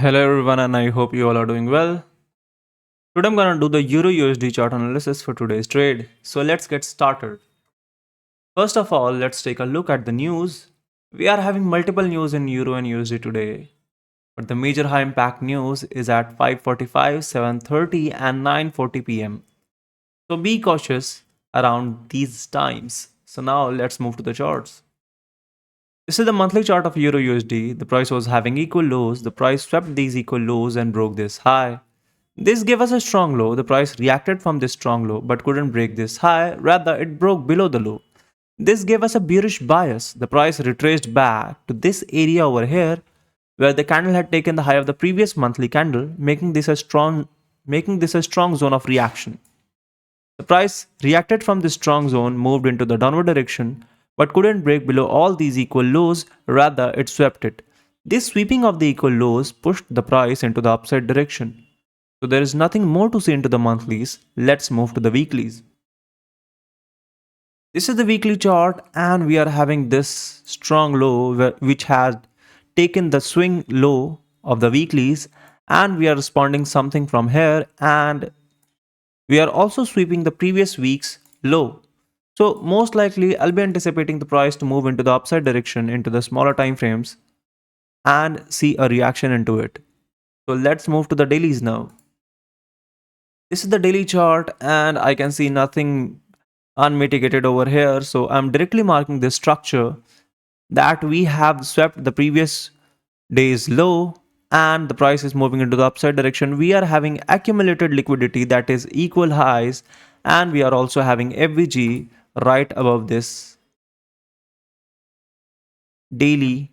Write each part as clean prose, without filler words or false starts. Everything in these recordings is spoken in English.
Hello everyone and I hope you all are doing well. Today I'm gonna do the Euro USD chart analysis for today's trade. So let's get started. First of all, let's take a look at the news. We are having multiple news in Euro and USD today, but the major high impact news is at 5:45, 7:30 and 9:40 p.m. So be cautious around these times. So now let's move to the charts. This is the monthly chart of Euro USD. The price was having equal lows. The price swept these equal lows and broke this high. This gave us a strong low. The price reacted from this strong low but couldn't break this high. Rather, it broke below the low. This gave us a bearish bias. The price retraced back to this area over here where the candle had taken the high of the previous monthly candle, making this a strong zone of reaction. The price reacted from this strong zone, moved into the downward direction, but couldn't break below all these equal lows, rather it swept it. This sweeping of the equal lows pushed the price into the upside direction. So there is nothing more to see into the monthlies. Let's move to the weeklies. This is the weekly chart and we are having this strong low which has taken the swing low of the weeklies, and we are responding something from here, and we are also sweeping the previous week's low. So most likely I'll be anticipating the price to move into the upside direction into the smaller time frames and see a reaction into it. So let's move to the dailies now. This is the daily chart and I can see nothing unmitigated over here. So I'm directly marking this structure that we have swept the previous day's low and the price is moving into the upside direction. We are having accumulated liquidity that is equal highs, and we are also having FVG right above this daily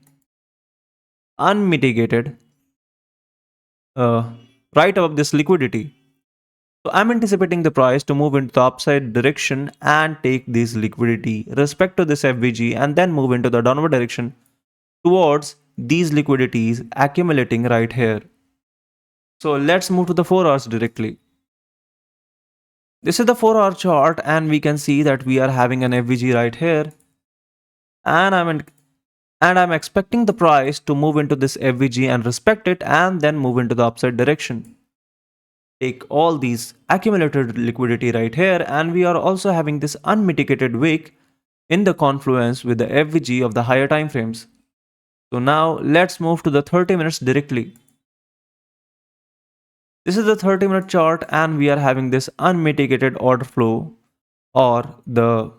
unmitigated, uh, right above this liquidity. So I'm anticipating the price to move into the upside direction and take this liquidity respect to this FVG and then move into the downward direction towards these liquidities accumulating right here. So let's move to the 4 hours directly. This is the 4-hour chart and we can see that we are having an FVG right here, and I'm expecting the price to move into this FVG and respect it and then move into the upside direction. Take all these accumulated liquidity right here, and we are also having this unmitigated wick in the confluence with the FVG of the higher time frames. So now let's move to the 30 minutes directly. This is the 30-minute chart and we are having this unmitigated order flow or the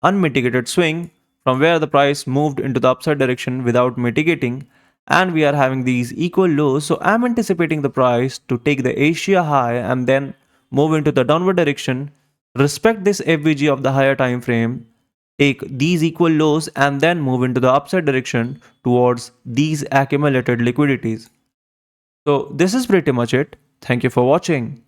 unmitigated swing from where the price moved into the upside direction without mitigating, and we are having these equal lows. So I'm anticipating the price to take the Asia high and then move into the downward direction, respect this FVG of the higher time frame, take these equal lows and then move into the upside direction towards these accumulated liquidities. So this is pretty much it. Thank you for watching.